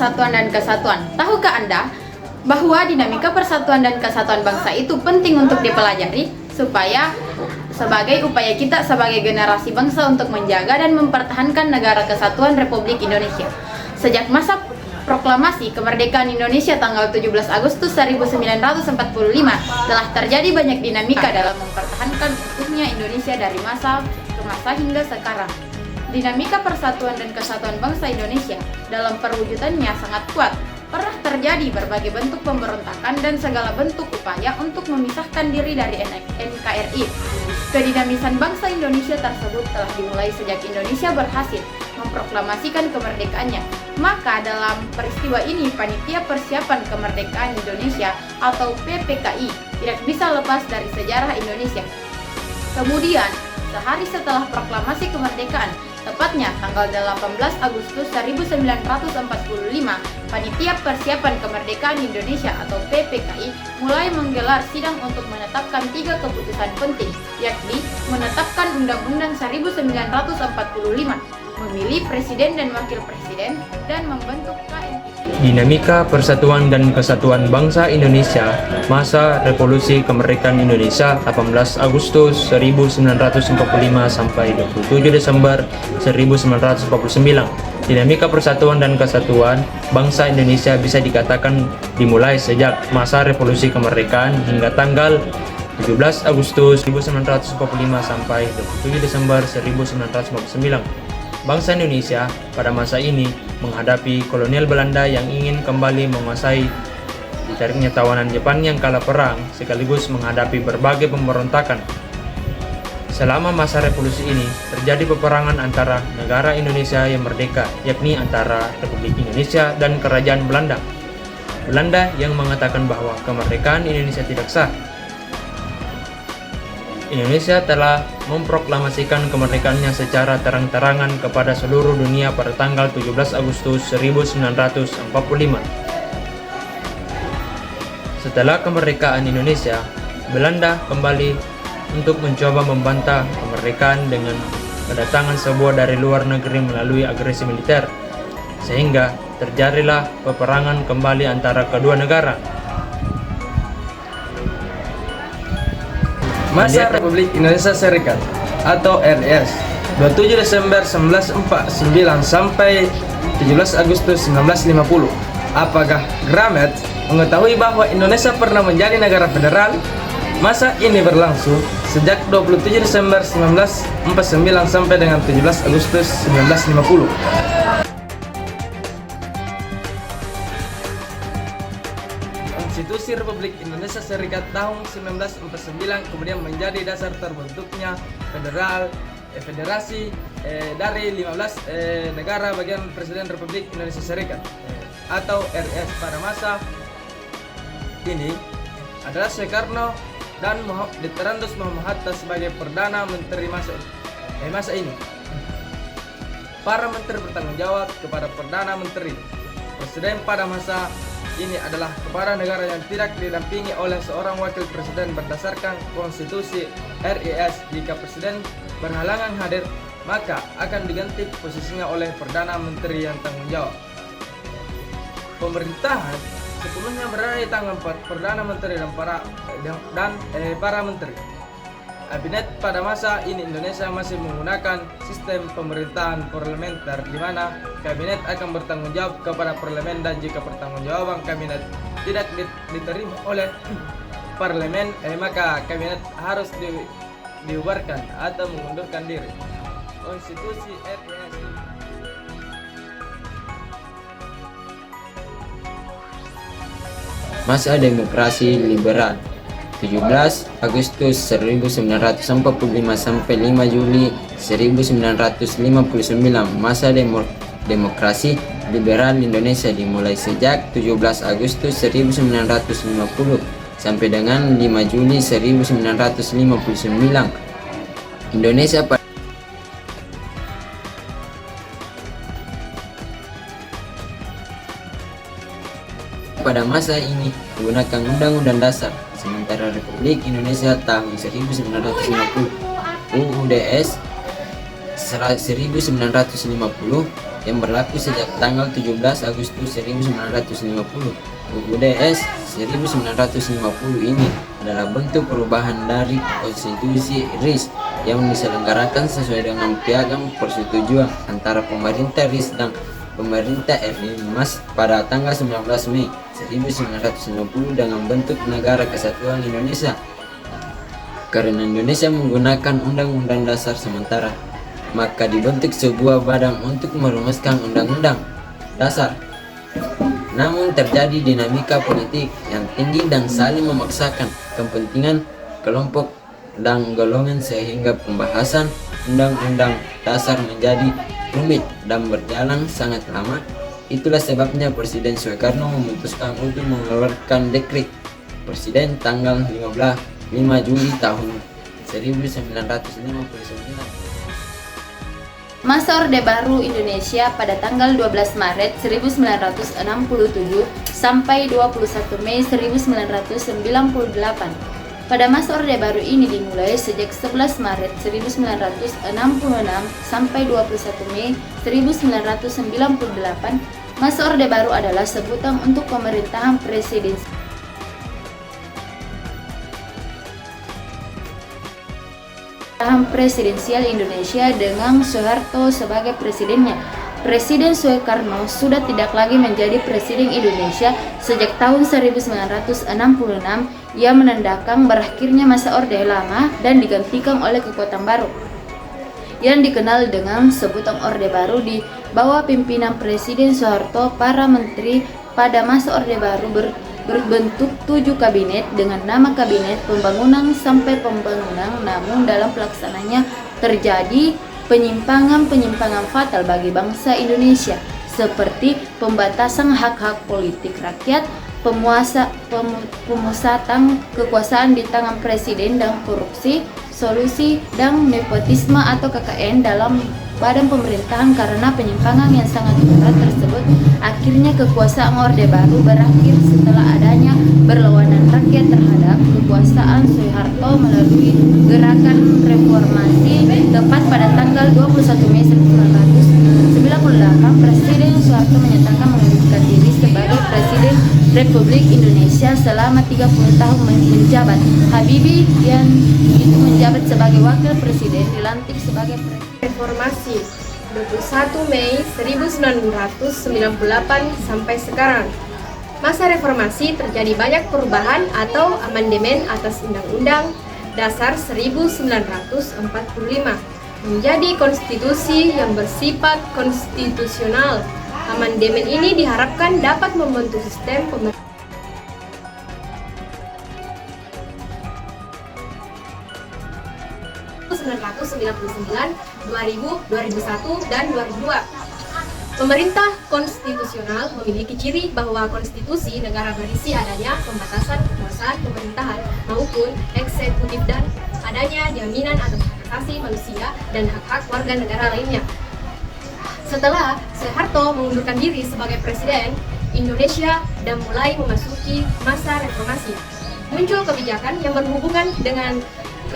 Persatuan dan Kesatuan. Tahukah Anda bahwa dinamika persatuan dan kesatuan bangsa itu penting untuk dipelajari supaya sebagai upaya kita sebagai generasi bangsa untuk menjaga dan mempertahankan negara kesatuan Republik Indonesia. Sejak masa proklamasi kemerdekaan Indonesia tanggal 17 Agustus 1945 telah terjadi banyak dinamika dalam mempertahankan utuhnya Indonesia dari masa ke masa hingga sekarang. Dinamika persatuan dan kesatuan bangsa Indonesia dalam perwujudannya sangat kuat. Pernah terjadi berbagai bentuk pemberontakan dan segala bentuk upaya untuk memisahkan diri dari NKRI. Kedinamisan bangsa Indonesia tersebut telah dimulai sejak Indonesia berhasil memproklamasikan kemerdekaannya. Maka dalam peristiwa ini, Panitia Persiapan Kemerdekaan Indonesia atau PPKI tidak bisa lepas dari sejarah Indonesia. Kemudian, sehari setelah proklamasi kemerdekaan, tepatnya tanggal 18 Agustus 1945, Panitia Persiapan Kemerdekaan Indonesia atau PPKI mulai menggelar sidang untuk menetapkan 3 keputusan penting, yakni menetapkan Undang-Undang 1945, memilih Presiden dan Wakil Presiden, dan membentuk KNI. Dinamika Persatuan dan Kesatuan Bangsa Indonesia masa Revolusi Kemerdekaan Indonesia 18 Agustus 1945 sampai 27 Desember 1949. Dinamika Persatuan dan Kesatuan Bangsa Indonesia bisa dikatakan dimulai sejak masa Revolusi Kemerdekaan hingga tanggal 17 Agustus 1945 sampai 27 Desember 1949. Bangsa Indonesia pada masa ini menghadapi kolonial Belanda yang ingin kembali menguasai, ditariknya tawanan Jepang yang kalah perang, sekaligus menghadapi berbagai pemberontakan. Selama masa revolusi ini, terjadi peperangan antara negara Indonesia yang merdeka, yakni antara Republik Indonesia dan Kerajaan Belanda. Belanda yang mengatakan bahwa kemerdekaan Indonesia tidak sah. Indonesia telah memproklamasikan kemerdekaannya secara terang-terangan kepada seluruh dunia pada tanggal 17 Agustus 1945. Setelah kemerdekaan Indonesia, Belanda kembali untuk mencoba membantah kemerdekaan dengan kedatangan sebuah dari luar negeri melalui agresi militer, sehingga terjadilah peperangan kembali antara kedua negara. Masa Republik Indonesia Serikat atau RIS 27 Desember 1949 sampai 17 Agustus 1950. Apakah Gramet mengetahui bahwa Indonesia pernah menjadi negara federal? Masa ini berlangsung sejak 27 Desember 1949 sampai dengan 17 Agustus 1950. Konstitusi Republik Indonesia Serikat tahun 1949 kemudian menjadi dasar terbentuknya federasi dari 15 negara bagian Presiden Republik Indonesia Serikat atau RIS. Pada masa ini adalah Soekarno dan Diterandus Muhammad Hatta sebagai Perdana Menteri masa ini. Para menteri bertanggung jawab kepada Perdana Menteri. Presiden pada masa ini adalah kepala negara yang tidak didampingi oleh seorang wakil presiden berdasarkan konstitusi RIS. Jika presiden berhalangan hadir, maka akan diganti posisinya oleh Perdana Menteri yang tanggung jawab. Pemerintahan sepenuhnya berada di tangan Perdana Menteri dan para menteri. Kabinet pada masa ini Indonesia masih menggunakan sistem pemerintahan parlementer di mana kabinet akan bertanggung jawab kepada parlemen, dan jika pertanggungjawaban kabinet tidak diterima oleh parlemen, maka kabinet harus dibubarkan atau mengundurkan diri. Konstitusi RIS Masa Demokrasi Liberal 17 Agustus 1945 sampai 5 Juli 1959. Masa Demokrasi Liberal Indonesia dimulai sejak 17 Agustus 1950 sampai dengan 5 Juli 1959. Indonesia pada masa ini menggunakan Undang-Undang Dasar, sementara Republik Indonesia tahun 1950 UUDS 1950 yang berlaku sejak tanggal 17 Agustus 1950. UUDS 1950 ini adalah bentuk perubahan dari konstitusi RIS yang diselenggarakan sesuai dengan piagam persetujuan antara pemerintah RIS dan pemerintah RI pada tanggal 19 Mei 1960 dengan bentuk Negara Kesatuan Indonesia. Karena Indonesia menggunakan Undang-Undang Dasar sementara, maka dibentuk sebuah badan untuk merumuskan Undang-Undang Dasar. Namun terjadi dinamika politik yang tinggi dan saling memaksakan kepentingan kelompok dan golongan sehingga pembahasan Undang-Undang Dasar menjadi rumit dan berjalan sangat lama. Itulah sebabnya Presiden Soekarno memutuskan untuk mengeluarkan dekret Presiden tanggal 5 Juli tahun 1959. Masa Orde Baru Indonesia pada tanggal 12 Maret 1967 sampai 21 Mei 1998. Pada masa Orde Baru ini dimulai sejak 11 Maret 1966 sampai 21 Mei 1998. Masa Orde Baru adalah sebutan untuk pemerintahan presidensial Indonesia dengan Soeharto sebagai presidennya. Presiden Soekarno sudah tidak lagi menjadi presiden Indonesia sejak tahun 1966. Ia menandakan berakhirnya masa Orde Lama dan digantikan oleh kekuatan baru yang dikenal dengan sebutan Orde Baru. Di bawah pimpinan Presiden Soeharto, para menteri pada masa Orde Baru berbentuk 7 kabinet dengan nama Kabinet Pembangunan sampai Pembangunan. Namun dalam pelaksananya terjadi penyimpangan fatal bagi bangsa Indonesia, seperti pembatasan hak-hak politik rakyat, pemusatan kekuasaan di tangan presiden dan korupsi, solusi dan nepotisme atau KKN dalam badan pemerintahan. Karena penyimpangan yang sangat berat tersebut, akhirnya kekuasaan Orde Baru berakhir setelah adanya berlawanan rakyat terhadap kekuasaan Soeharto melalui gerakan reformasi. Tepat pada tanggal 21 Mei 1998, Presiden Soeharto menyatakan mengundurkan diri sebagai Presiden Republik Indonesia selama 30 tahun menjabat. Habibie yang itu menjabat sebagai Wakil Presiden dilantik sebagai Presiden. Reformasi 21 Mei 1998 sampai sekarang. Masa reformasi terjadi banyak perubahan atau amandemen atas Undang-Undang Dasar 1945 menjadi konstitusi yang bersifat konstitusional. Amandemen ini diharapkan dapat membentuk sistem pemerintahan 1999, 2000, 2001, dan 2002. Pemerintah konstitusional memiliki ciri bahwa konstitusi negara berisi adanya pembatasan kekuasaan pemerintahan maupun eksekutif dan adanya jaminan atas hak asasi manusia dan hak-hak warga negara lainnya. Setelah Soeharto mengundurkan diri sebagai presiden, Indonesia dan mulai memasuki masa reformasi. Muncul kebijakan yang berhubungan dengan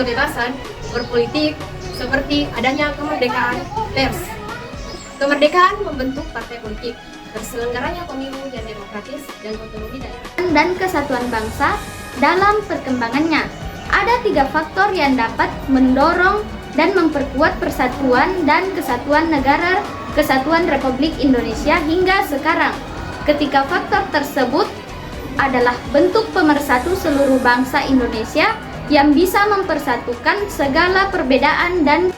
kebebasan berpolitik seperti adanya kemerdekaan pers, kemerdekaan membentuk partai politik, terselenggaranya pemilu yang demokratis dan otonomi daerah dan kesatuan bangsa dalam perkembangannya. Ada 3 faktor yang dapat mendorong dan memperkuat persatuan dan kesatuan negara Kesatuan Republik Indonesia hingga sekarang. Ketiga faktor tersebut adalah bentuk pemersatu seluruh bangsa Indonesia yang bisa mempersatukan segala perbedaan dan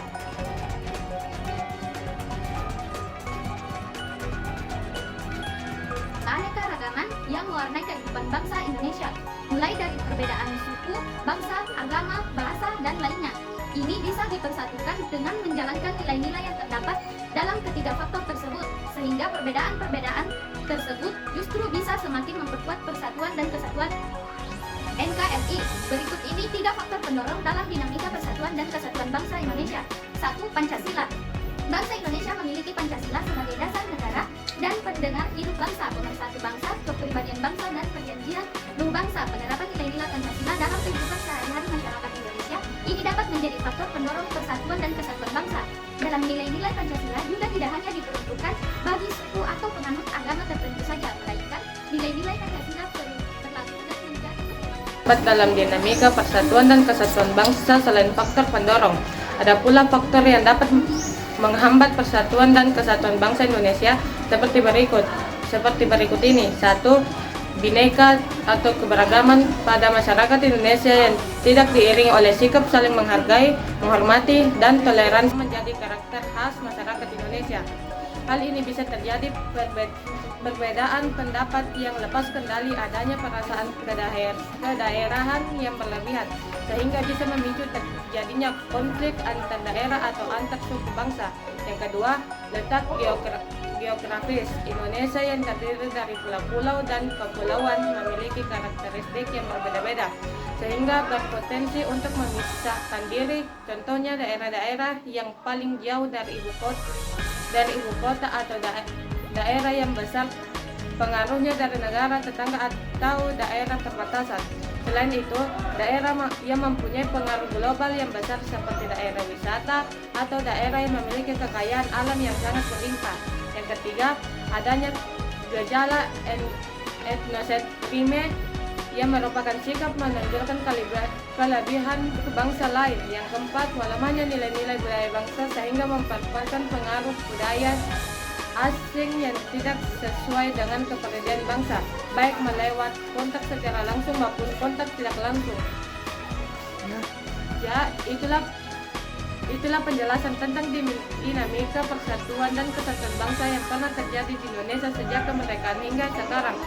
keanekaragaman yang mewarnai kehidupan bangsa Indonesia, mulai dari perbedaan suku, bangsa, agama, bahasa, dan lainnya. Ini bisa dipersatukan dengan menjalankan nilai-nilai yang terdapat dalam ketiga faktor tersebut, sehingga perbedaan-perbedaan tersebut justru bisa semakin memperkuat persatuan dan kesatuan NKRI. Berikut ini 3 faktor pendorong dalam dinamika persatuan dan kesatuan bangsa Indonesia. 1. Pancasila. Bangsa Indonesia memiliki Pancasila sebagai dasar negara dan pendengar hidup bangsa, pemersatu bangsa, kepribadian bangsa, dan perjanjian luhur bangsa. Penerapan nilai-nilai Pancasila dalam kehidupan sehari-hari masyarakat Indonesia ini dapat menjadi faktor pendorong persatuan dan kesatuan bangsa. dalam nilai-nilai Pancasila juga tidak hanya diperuntukkan bagi suku atau penganut agama tertentu saja, melainkan nilai-nilai Pancasila berlaku dan menjadi terlibat dalam dinamika persatuan dan kesatuan bangsa. Selain faktor pendorong, ada pula faktor yang dapat menghambat persatuan dan kesatuan bangsa Indonesia seperti berikut ini. 1. Bineka atau keberagaman pada masyarakat Indonesia yang tidak diiringi oleh sikap saling menghargai, menghormati, dan toleransi menjadi karakter khas masyarakat Indonesia. Hal ini bisa terjadi perbedaan pendapat yang lepas kendali, adanya perasaan kedaerahan yang berlebihan, sehingga bisa memicu terjadinya konflik antar daerah atau antar suku bangsa. Yang kedua, letak geografis. Indonesia yang terdiri dari pulau-pulau dan kepulauan memiliki karakteristik yang berbeda-beda, sehingga berpotensi untuk memisahkan diri. Contohnya daerah-daerah yang paling jauh dari ibu kota atau daerah yang besar pengaruhnya dari negara tetangga atau daerah perbatasan. Selain itu, daerah yang mempunyai pengaruh global yang besar seperti daerah wisata atau daerah yang memiliki kekayaan alam yang sangat berlimpah. Yang ketiga, adanya gejala etnosentrime yang merupakan sikap menonjolkan kelebihan bangsa lain. Yang keempat, melemahnya nilai-nilai budaya bangsa sehingga memperkuatkan pengaruh budaya asing yang tidak sesuai dengan kepribadian bangsa, baik melewat kontak secara langsung maupun kontak tidak langsung. Ya, itulah penjelasan tentang dinamika persatuan dan kesatuan bangsa yang pernah terjadi di Indonesia sejak kemerdekaan hingga sekarang.